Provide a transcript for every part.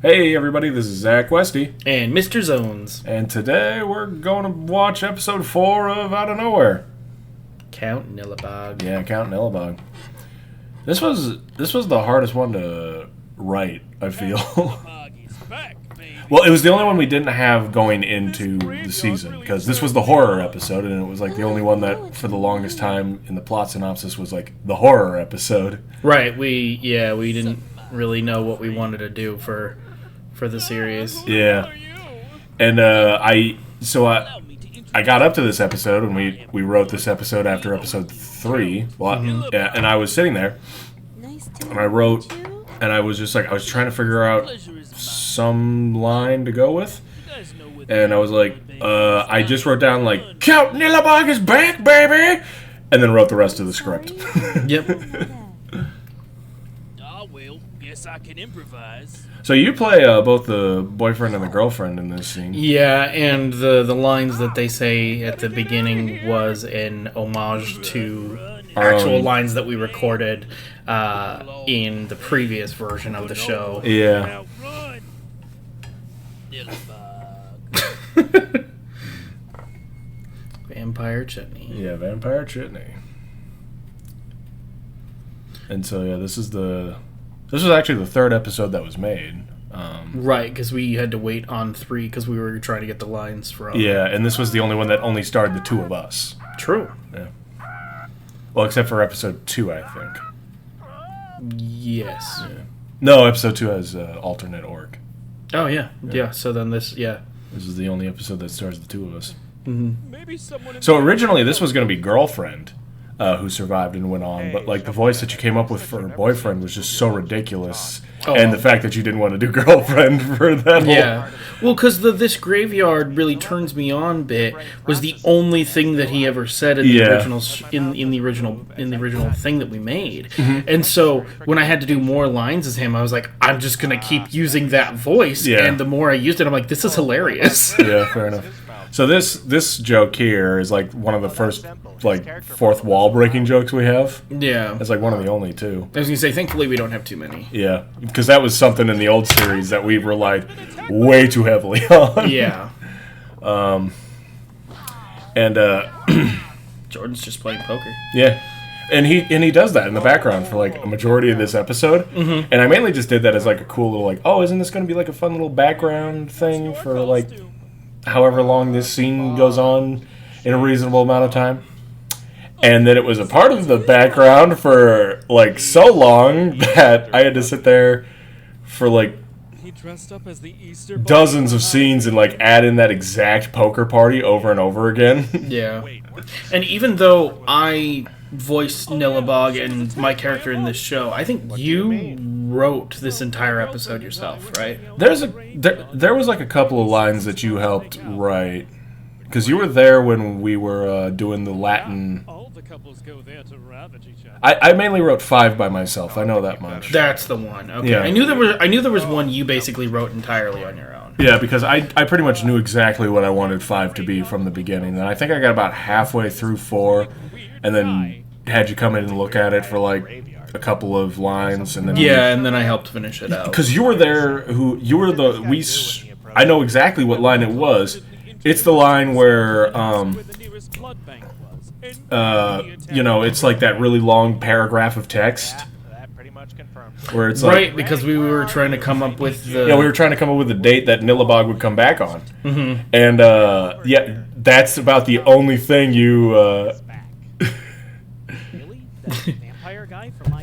Hey everybody, this is Zach Westy. And Mr. Zones. And today we're going to watch episode 4 of Out of Nowhere. Count Nillabog. Yeah, Count Nillabog. This was the hardest one to write, I feel. Well, it was the only one we didn't have going into the season, because this was the horror episode, and it was like the only one that, for the longest time in the plot synopsis, was like the horror episode. Right, we didn't really know what we wanted to do for the series. Yeah. And I got up to this episode, and we wrote this episode after episode 3. Well, and I was sitting there, and I wrote, and I was just like, I was trying to figure out some line to go with, and I was like, I just wrote down like, Count Nillabog is back, baby, and then wrote the rest of the script. Yep. Well, guess I can improvise. So you play both the boyfriend and the girlfriend in this scene. Yeah, and the lines that they say at the beginning was an homage to actual lines that we recorded in the previous version of the show. Yeah. Vampire Chutney. Yeah, Vampire Chutney. And so yeah, this was actually the third episode that was made. Right, because we had to wait on 3 because we were trying to get the lines from. Yeah, and this was the only one that only starred the two of us. True. Yeah. Well, except for episode 2, I think. Yes. Yeah. No, episode 2 has alternate org. Oh yeah. Yeah. So then this is the only episode that stars the two of us. Mm-hmm. So originally this was going to be Girlfriend, who survived and went on, but like the voice that you came up with for her boyfriend was just so ridiculous, and the fact that you didn't want to do Girlfriend for that. Yeah, well, because this graveyard really turns me on bit was the only thing that he ever said in the original in the original thing that we made, and so when I had to do more lines as him, I was like, I'm just gonna keep using that voice, and the more I used it, I'm like, this is hilarious. Yeah, fair enough. So this joke here is like one of the first like fourth wall breaking jokes we have. Yeah, it's like one of the only two. I was gonna say, thankfully we don't have too many. Yeah, because that was something in the old series that we relied way too heavily on. Yeah. And Jordan's just playing poker. Yeah. And he does that in the background for like a majority of this episode. And I mainly just did that as like a cool little like, oh, isn't this going to be like a fun little background thing for like however long this scene goes on in a reasonable amount of time. And then it was a part of the background for like so long that I had to sit there for like dozens of scenes and like add in that exact poker party over and over again. Yeah. And even though I voiced Nillabog and my character in this show, I think you wrote this entire episode yourself, right? There was like a couple of lines that you helped write, because you were there when we were doing the Latin. I mainly wrote 5 by myself. I know that much. That's the one. Okay. Yeah. I knew there was one you basically wrote entirely on your own. Yeah, because I pretty much knew exactly what I wanted 5 to be from the beginning. And I think I got about halfway through 4, and then had you come in and look at it for like a couple of lines, and then and then I helped finish it out. Because you were there. I know exactly what line it was. It's the line where it's like that really long paragraph of text. Where it's right, because we were trying to come up with the... Yeah, we were trying to come up with the date that Nillabog would come back on. Mm-hmm. And, that's about the only thing you...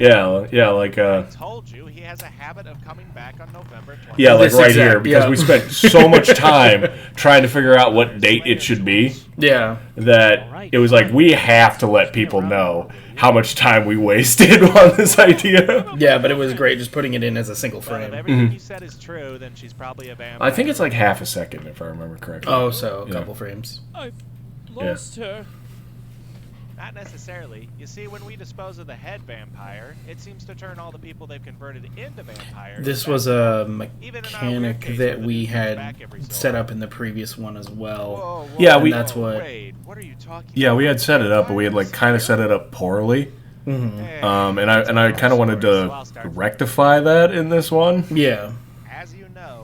I told you he has a habit of coming back on November 20th. Yeah, like right here, because we spent so much time trying to figure out what date it should be. Yeah. That it was like, we have to let people know how much time we wasted on this idea. Yeah, but it was great just putting it in as a single frame. If everything you said is true, then she's probably a vampire. I think it's like half a second, if I remember correctly. Oh, so a couple frames. I've lost her. Not necessarily. You see, when we dispose of the head vampire, it seems to turn all the people they've converted into vampires. This was a mechanic that we had set up in the previous one as well. Yeah, that's what. What are you talking Yeah, we had set it up, but we had like kind of set it up poorly. Mm-hmm. And I kind of wanted to rectify that in this one. Yeah. As you know,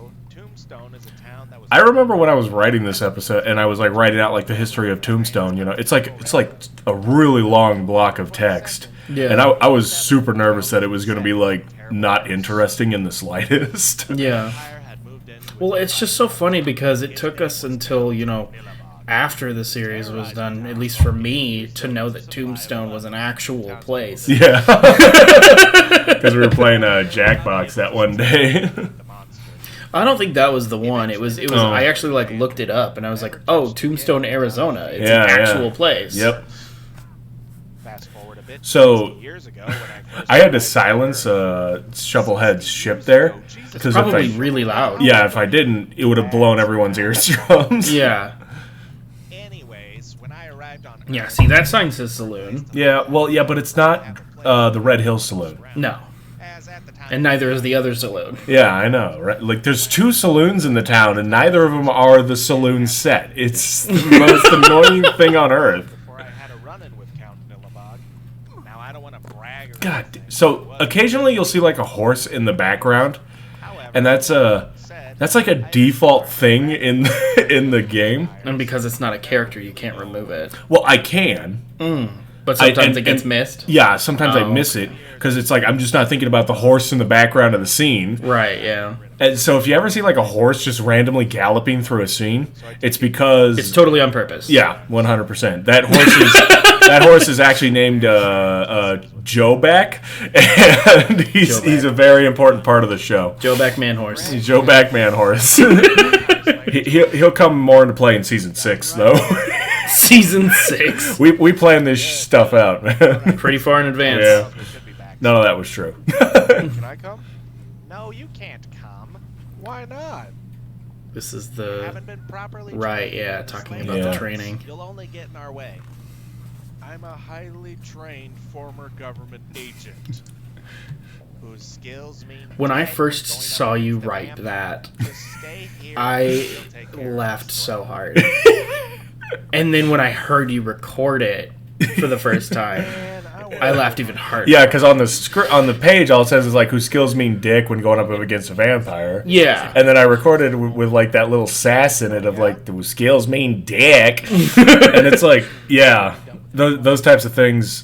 I remember when I was writing this episode, and I was like writing out like the history of Tombstone. It's like a really long block of text. Yeah. And I was super nervous that it was going to be like not interesting in the slightest. Yeah. Well, it's just so funny because it took us until, after the series was done, at least for me, to know that Tombstone was an actual place. Yeah. Because we were playing Jackbox that one day. I don't think that was the one. It was. Oh. I actually looked it up, and I was like, "Oh, Tombstone, Arizona. It's an actual place." Yep. Fast forward a bit. So Years ago, when I had to silence Shovelhead's ship there because Probably really loud. if I didn't, it would have blown everyone's eardrums. Yeah. Anyways, when I arrived on Yeah. See, that sign says saloon. Yeah. Well, yeah, but it's not the Red Hill Saloon. No. as at the time, And neither is the other saloon. Yeah, I know, right? Like, there's 2 saloons in the town, and neither of them are the saloon set. It's the most annoying thing on earth. before I had a run-in with Count Nillabog. Now I don't want to brag or God. anything, So occasionally you'll see like a horse in the background, however, and that's like a default thing in the game. And because it's not a character, you can't remove it. Well, I can. But sometimes and- it gets and- missed. Yeah, sometimes I Oh, miss it because it's like I'm just not thinking about the horse in the background of the scene. Right, yeah. And so if you ever see like a horse just randomly galloping through a scene, it's because It's totally on purpose. yeah, 100%. That horse is actually named Joe Back, and he's a very important part of the show. Joe Backman Horse. He's Joe Backman Horse. He'll come more into play in season 6 though. Season 6. we plan this stuff out, man. Pretty far in advance. Yeah. we should be back. None of that was true. Can I come? No, you can't come. Why not? This is You the... haven't been properly Right, trained yeah, in this talking language. about Yeah. the training. You'll only get in our way. I'm a highly trained former government agent whose skills mean When I dead first going up saw you against the write vampire. that, Just stay here I and we'll take care of laughed this so story. hard. And then when I heard you record it for the first time, Man, I laughed even harder. Yeah, because on the page, all it says is like whose skills mean dick when going up against a vampire. Yeah. And then I recorded with like that little sass in it of like whose skills mean dick, and it's like those types of things.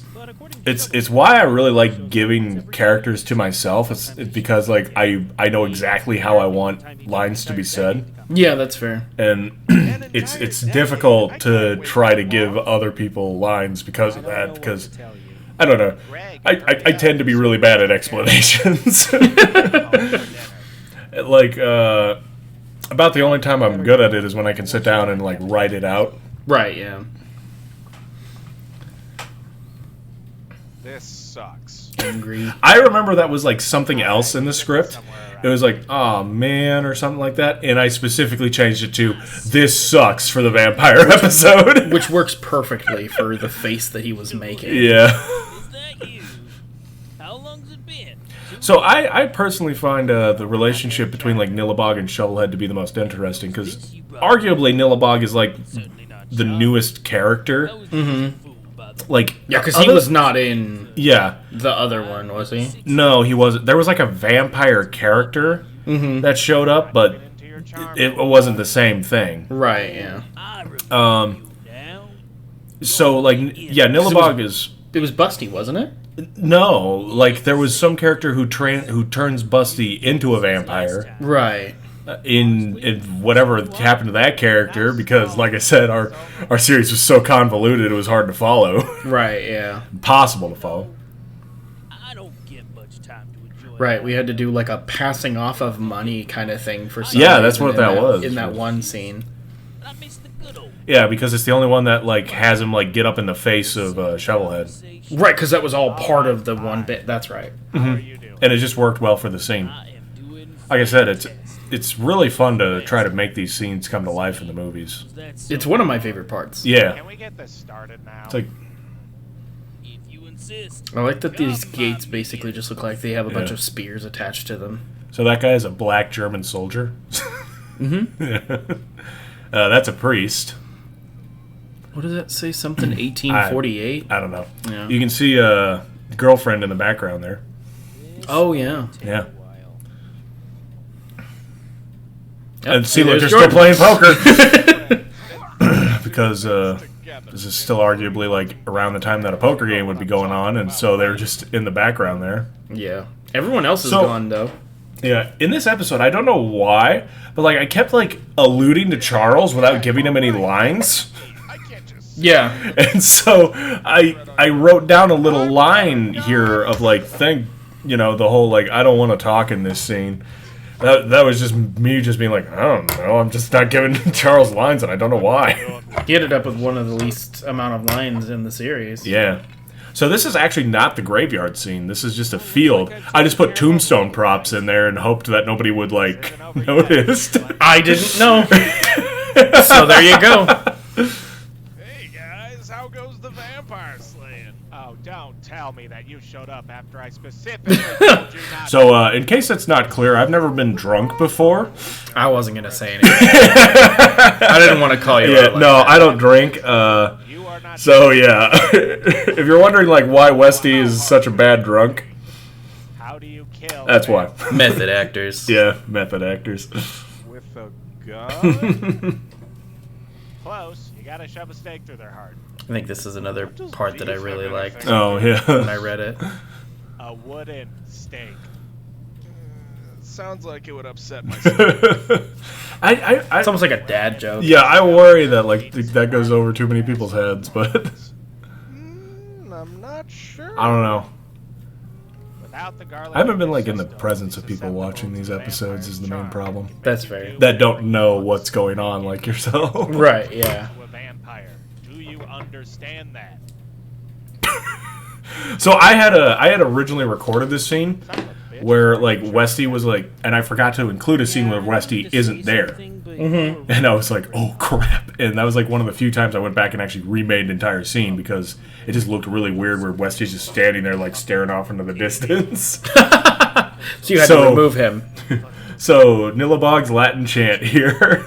It's why I really like giving characters to myself. It's because like I know exactly how I want lines to be said, Yeah, that's fair. and it's difficult to try to give other people lines because of that. Because I don't know, I tend to be really bad at explanations. Like about the only time I'm good at it is when I can sit down and like write it out. Right, yeah. This sucks. Angry. I remember that was like something else in the script. It was like, oh man, or something like that. And I specifically changed it to, this sucks for the vampire episode. Which works perfectly for the face that he was making. Yeah. Is that you? How long's it been? So I personally find the relationship between like Nillabog and Shovelhead to be the most interesting because arguably Nillabog is like Certainly not the John. newest character. I was just fooled by the Like Yeah, because he other- was not in Yeah. the other one, was he? No, he wasn't. There was like a vampire character that showed up, but Into your charm. it wasn't the same thing. Right, yeah. I remember Um, now. so like, yeah, Nillabog is It was Busty, wasn't it? no, like there was some character who turns Busty into a vampire Right. in whatever happened to that character because, like I said, our series was so convoluted it was hard to follow, Right, yeah. impossible to follow. I don't get much time to enjoy. Right, we had to do like a passing off of money kind of thing for some Yeah, that's reason what in that was. In that one scene. But I miss the good old Yeah, because it's the only one that like has him like get up in the face of Shovelhead, conversation. Right, because that was all part of the one bit. That's right. How are you doing? and it just worked well for the scene. I am doing Like I said, it's really fun to try to make these scenes come to life in the movies. that's It's one of my favorite parts. Yeah, Can we get this started now? it's like if you insist. I like that these gates basically just look like they have a bunch Yeah. of spears attached to them. so that guy is a black German soldier. Mm-hmm. That's a priest. What does that say? Something 1848? I don't know. Yeah. You can see a girlfriend in the background there. Oh, yeah. Yeah. And see, look, there's they're still Jordan. playing poker. Because this is still arguably like around the time that a poker game would be going on, and so they're just in the background there. Yeah. Everyone else is So- gone, though. Yeah, in this episode, I don't know why, but like I kept like alluding to Charles without giving him any lines. Yeah. And so I wrote down a little line here of like, the whole like, I don't want to talk in this scene. That was just me just being like, I don't know, I'm just not giving Charles lines and I don't know why. He ended up with one of the least amount of lines in the series. Yeah. So this is actually not the graveyard scene. This is just a field. I just put tombstone props in there and hoped that nobody would like notice. I didn't know. So there you go. Hey guys, how goes the vampire slaying? Oh, don't tell me that you showed up after I specifically told you not. So in case that's not clear, I've never been drunk before. I wasn't going to say anything. I didn't want to call you out like that. I don't drink. You are not. So yeah, if you're wondering like why Westy is such a bad drunk, How do you kill? that's why. Method actors. Yeah, method actors. With a gun? Close. You gotta shove a stake through their heart. I think this is another part that I really liked Oh when I yeah. read it. A wooden stake. Sounds like it would upset my It's almost like a dad joke. Yeah, I worry that like that goes over too many people's heads, but I'm not sure. I don't know. Without the garlic I haven't been like in the system, presence of it's people susceptible watching to these the episodes is the main vampire's problem. charm. That's fair. That don't know what's going on like yourself. Right, yeah. To a vampire. Do you understand that? So I had originally recorded this scene Son of a bitch. where like Westy was like, and I forgot to include a scene where Westy isn't there. And I was like, oh crap. And that was like one of the few times I went back and actually remade an entire scene because it just looked really weird where Westy's just standing there like staring off into the distance. So you had So- to remove him. So Nilabog's Latin chant here.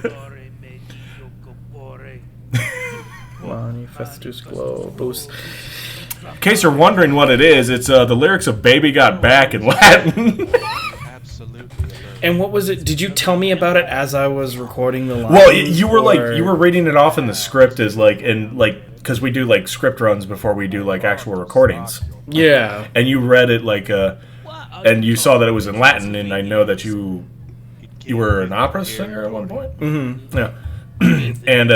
Manifestus Globus. In case you're wondering what it is, it's the lyrics of Baby Got Back in Latin. Absolutely alert. And what was it? Did you tell me about it as I was recording the line? Well, you were reading it off in the script as like, and like, because we do like script runs before we do like actual recordings. Yeah. And you read it like and you saw that it was in Latin, and I know that you were an opera singer at one point. Mm-hmm. Yeah. And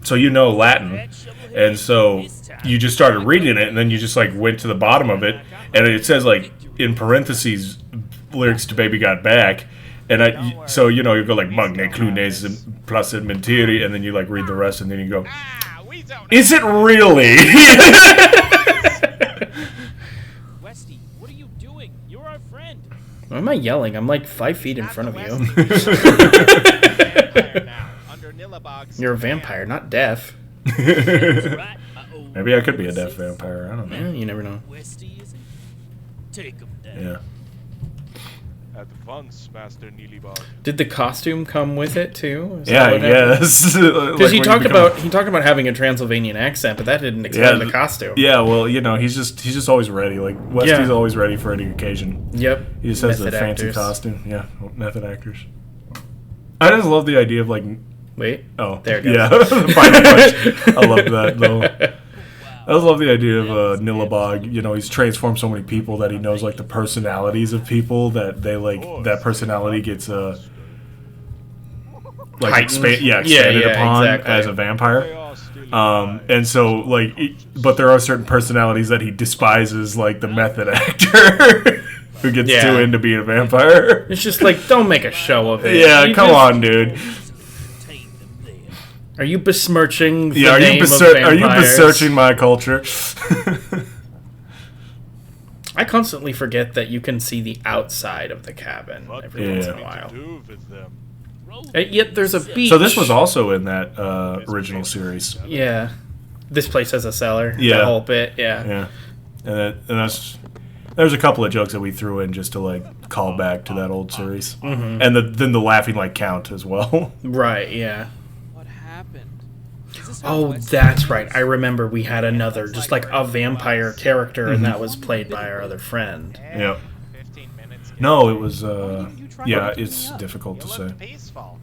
so you know Latin, and so you just started reading it, and then you just like went to the bottom of it, and it says like in parentheses lyrics to Baby Got Back, and so you go like Magne Clunes Placid Mentiri, and then you like read the rest, and then you go, Ah, we don't is it really? Westy, what are you doing? You're our friend. Why am I yelling? I'm like 5 feet in front of you. vampire now. Under Nilabog's You're a vampire, not deaf. Right? Maybe I could be a deaf vampire. I don't know. Yeah, you never know. Westy, is it? Take him down. Yeah. Advance, Master Neelybog. Did the costume come with it too? Is Yeah, that what happened? yes. Because he talked about having a Transylvanian accent, but that didn't explain the costume. Yeah, well, he's just always ready. Like Westy's always ready for any occasion. Yep. He just has the Method fancy actors. costume. Yeah, method actors. I just love the idea of like, Wait. oh, There it goes. yeah, Final punch. I love that though. I just love the idea of Nilabog. He's transformed so many people that he knows like the personalities of people that they like. That personality gets like Heightened. expanded upon exactly. as a vampire. They all still And so, like, but there are certain personalities that he despises, like the method actor who gets Yeah. too into being a vampire. It's just like, don't make a show of it. Yeah, You come just- on, dude. Contain them there. Are you besmirching the Yeah, name of are you vampires? besmirching my culture? I constantly forget that you can see the outside of the cabin every once in a while. do with them. Yet there's a beach. So this was also in that original series. Yeah. This place has a cellar. Yeah. The whole bit, yeah. Yeah, and there's a couple of jokes that we threw in just to like call back to that old series, and then the laughing like count as well. Right, yeah. What happened? Is this how Oh, Westy that's right. feels? I remember we had another, just like a vampire character, and that was played by our other friend. Yeah. 15 minutes. No, it was. You tried Yeah, to beat it's me up. difficult to You say. looked peaceful.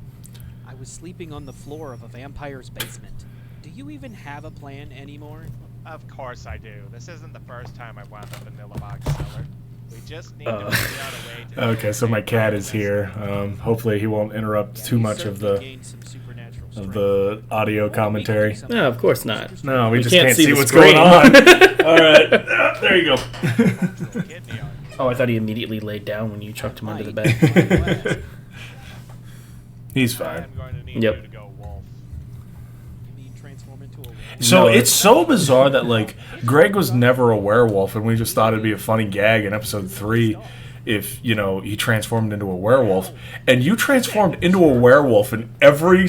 was sleeping on the floor of a vampire's basement. Do you even have a plan anymore? Of course I do. This isn't the first time I've wound up in Nillabog's cellar. We just need to figure out a way to... Okay, so my cat is here. Hopefully he won't interrupt too much of the audio commentary. No, of course not. No, we just can't can't see see the what's screen. going on. All right, there you go. Kidney on. Oh, I thought he immediately laid down when you chucked him under the bed. He's fine. I'm going to need Yep. you to go wolf. You mean transform into a wolf? So No, it's so bizarre that like Greg was never a werewolf, and we just thought it'd be a funny gag in episode 3 if he transformed into a werewolf, and you transformed into a werewolf in every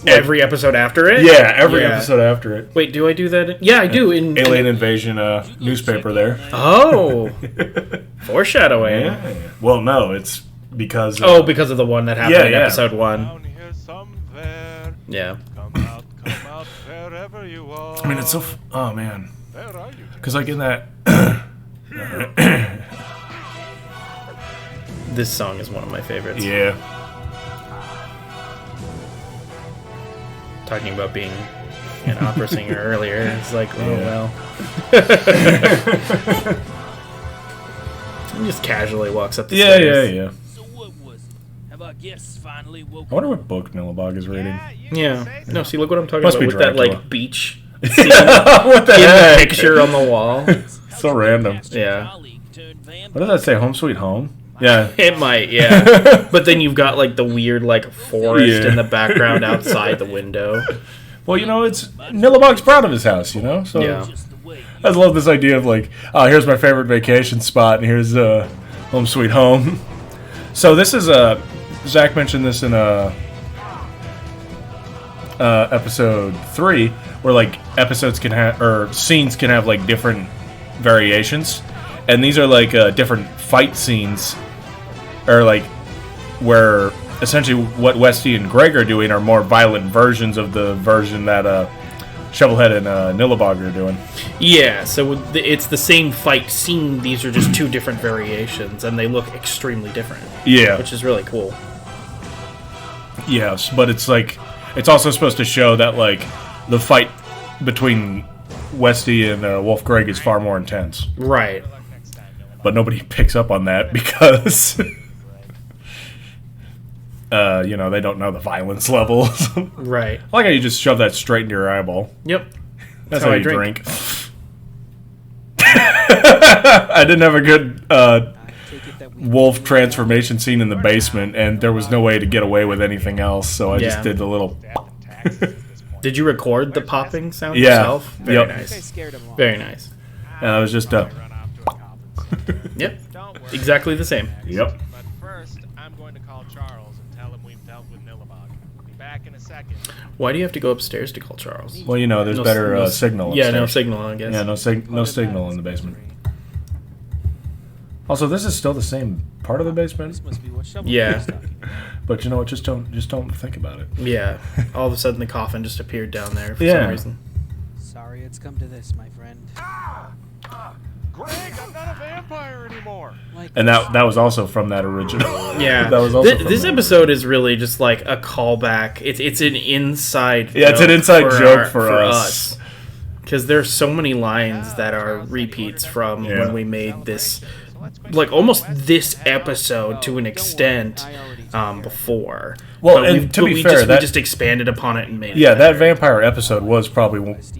Every episode after it? every episode after it. Wait, do I do that? Yeah, I do. In Alien Invasion newspaper there. Oh, foreshadowing. Yeah. Well, no, it's because Oh, because of the one that happened in Yeah. episode 1. Down here somewhere. Yeah. Come out wherever you are. I mean, it's so. Oh man, Where are you? because like in that. This song is one of my favorites. Yeah. Talking about being an opera singer earlier, it's like, oh Yeah. well. He just casually walks up the Yeah, stairs. yeah. So what was it? Have our guests finally woken I wonder what book Nillabog is reading. Yeah. No, see, look what I'm talking Must about be with that, Dracula. like, beach scene What the in the heck? picture on the wall. So random. Yeah. What does that say? Home Sweet Home? Yeah. It might, yeah. But then you've got, like, the weird, like, forest Yeah. in the background outside the window. Well, it's Nillabog's proud of his house, So Yeah. I just love this idea of like, oh, here's my favorite vacation spot, and here's Home Sweet Home. So this is Zach mentioned this in episode 3, where like episodes can have or scenes can have like different variations, and these are like different fight scenes, or like where essentially what Westy and Greg are doing are more violent versions of the version that Shovelhead and Nillabog are doing. Yeah, so it's the same fight scene. These are just two different variations, and they look extremely different. Yeah. Which is really cool. Yes, but it's like it's also supposed to show that like the fight between Westy and Wolf Greg is far more intense. Right. But nobody picks up on that because they don't know the violence levels. Right. I like how you just shove that straight into your eyeball. Yep. That's how you drink. I didn't have a good wolf transformation scene in the basement, and there was no way to get away with anything else, so I just Yeah. did the little... Did you record the popping sound Yeah. yourself? Very Yep. nice. scared him off. Very nice. I was just... Run off to a conference. Yep. Don't worry. Exactly the same. Yep. But first, I'm going to call Charles and tell him we've dealt with Nillabog. Be back in a second. Why do you have to go upstairs to call Charles? Well, there's No- better no- signal Yeah, upstairs. no signal, I guess. Yeah, no signal in the basement. Also, this is still the same part of the basement, This must be what Shovel Yeah. was talking about. but you know what? Just don't think about it. Yeah. All of a sudden, the coffin just appeared down there for Yeah. some reason. Sorry it's come to this, my friend. Greg, I'm not a vampire anymore. Like And that was also from that original. Yeah. That was also from This that. episode is really just like a callback. It's an inside. Yeah, it's an joke inside joke for us. Because there's so many lines that are repeats from Yeah. when we made this, like almost this episode to an extent before. Well, But and we've- to but be we fair, just, that- we just expanded upon it and made Yeah, it that better. vampire episode was probably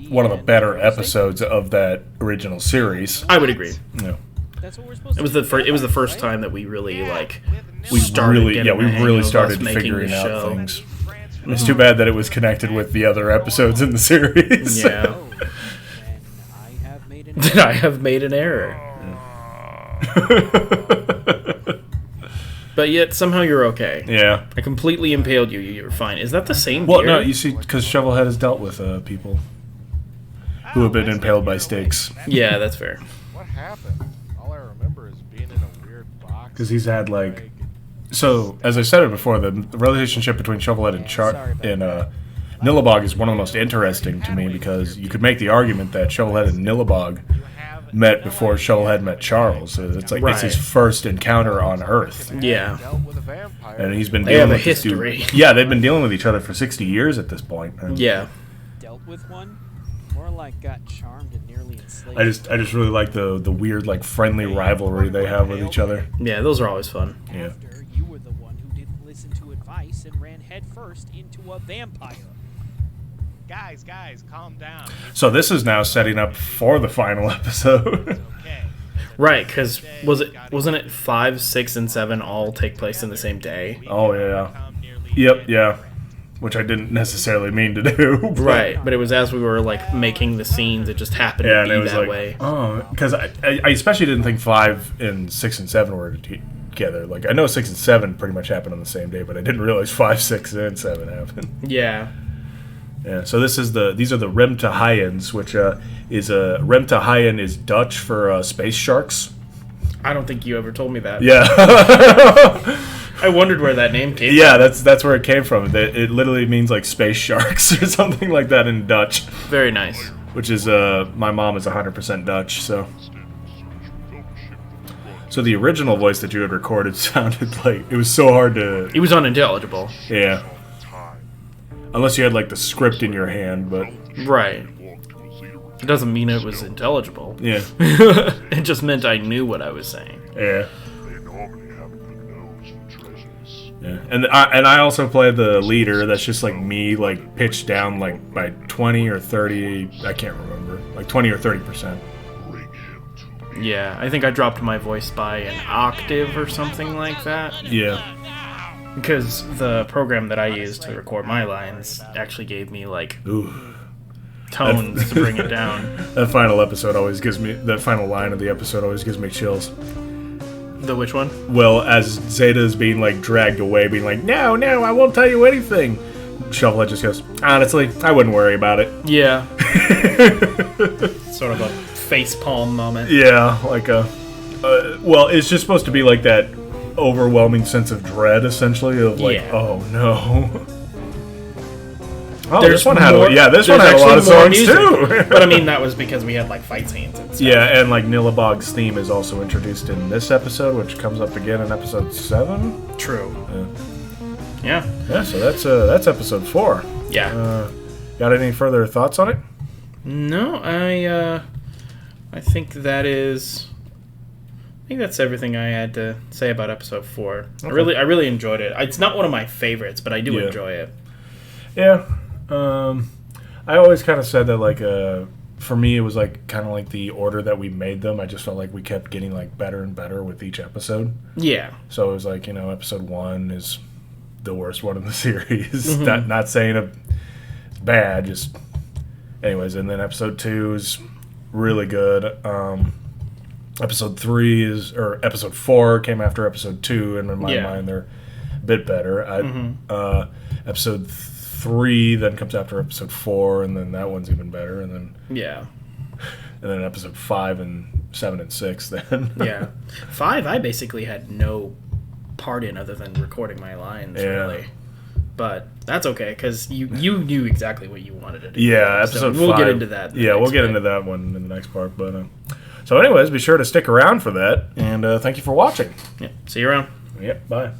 one of the better episodes of that original series. I would agree. Yeah. that's what we're supposed It was to the first. It was the first time that we really like. We started really, getting the hang really of us started making figuring the out show. things. It's too bad that it was connected with the other episodes in the series. Yeah. Oh, then I have made an Then I have made an error. But yet somehow you're okay. Yeah. I completely impaled you. You're fine. Is that the same Well, beer? no, you see, because Shovelhead has dealt with people who have been impaled by stakes. Yeah, that's fair. What happened? All I remember is being in a weird box. Because he's had, like... So, as I said it before, the relationship between Shovelhead and Nillabog is one of the most interesting to me, because you could make the argument that Shovelhead and Nillabog met before Shovelhead met Charles. So it's like it's his first encounter on Earth. Yeah. Dealt with a vampire. And he's been They dealing have a with this dude. history. Yeah, they've been dealing with each other for 60 years at this point. And Yeah. Dealt with one? More like got charmed and nearly enslaved. I just really like the weird like friendly rivalry they have with each other. Yeah, those are always fun. Yeah. After you were the one who didn't listen to advice and ran headfirst into a vampire. Guys, calm down. So this is now setting up for the final episode. Okay. Right, because wasn't it 5, 6, and 7 all take place in the same day? Oh yeah. Yep, yeah. Which I didn't necessarily mean to do. but- Right, but it was as we were like making the scenes, it just happened Yeah, to and be it was that like, way. oh, because I especially didn't think 5 and 6 and 7 were together. Like I know 6 and 7 pretty much happened on the same day, but I didn't realize 5, 6, and 7 happened. Yeah. Yeah. So these are the Remtehayens, which is Remtehayen is Dutch for space sharks. I don't think you ever told me that. Yeah. I wondered where that name came Yeah, that's where it came from. It literally means like space sharks or something like that in Dutch, from. Very nice. which is my mom is 100% Dutch, so. So the original voice that you had recorded sounded like it was so hard to It was unintelligible. yeah. Unless you had like the script in your hand, but Right. It doesn't mean it was intelligible. yeah, It just meant I knew what I was saying. yeah. Yeah. And I also play the leader. That's just like me, like pitched down like by 20 or 30. I can't remember, like 20 or 30%. Yeah, I think I dropped my voice by an octave or something like that. Yeah. Because the program that I used to record my lines actually gave me like Ooh. tones to bring it down. That final episode always gives me that final line of the episode always gives me chills. The which one? Well, as Zeta is being like dragged away, being like, "No, I won't tell you anything." Shovelhead just goes, "Honestly, I wouldn't worry about it." Yeah. Sort of a facepalm moment. Yeah, like well, it's just supposed to be like that overwhelming sense of dread, essentially, of like, Yeah. oh no. Oh, There's this one had more- this one there's had a lot of actually more songs music. too. But I mean, that was because we had like fight scenes and stuff. Yeah, and like Nilabog's theme is also introduced in this episode, which comes up again in episode 7. True. Yeah. Yeah. Yeah, so that's episode 4. Yeah. Got any further thoughts on it? No, I think that is. I think that's everything I had to say about episode 4. Okay. I really enjoyed it. It's not one of my favorites, but I do Yeah. enjoy it. Yeah. I always kind of said that, like, for me, it was, like, kind of like the order that we made them. I just felt like we kept getting, like, better and better with each episode. Yeah. So it was like, episode 1 is the worst one in the series. Not saying it's bad, just... Anyways, and then episode 2 is really good. Episode 4 came after episode 2, and in my mind, they're a bit better. Episode 3 then comes after episode 4, and then that one's even better, and then Yeah. episode 5 and 7 and 6 then. Yeah. 5, I basically had no part in other than recording my lines, Yeah. really. But that's okay, because you knew exactly what you wanted to do. Yeah, So episode 5. we'll get into that. in the Yeah, we'll next get bit. into that one in the next part. But so, anyways, be sure to stick around for that, and thank you for watching. Yeah. See you around. Yep, bye.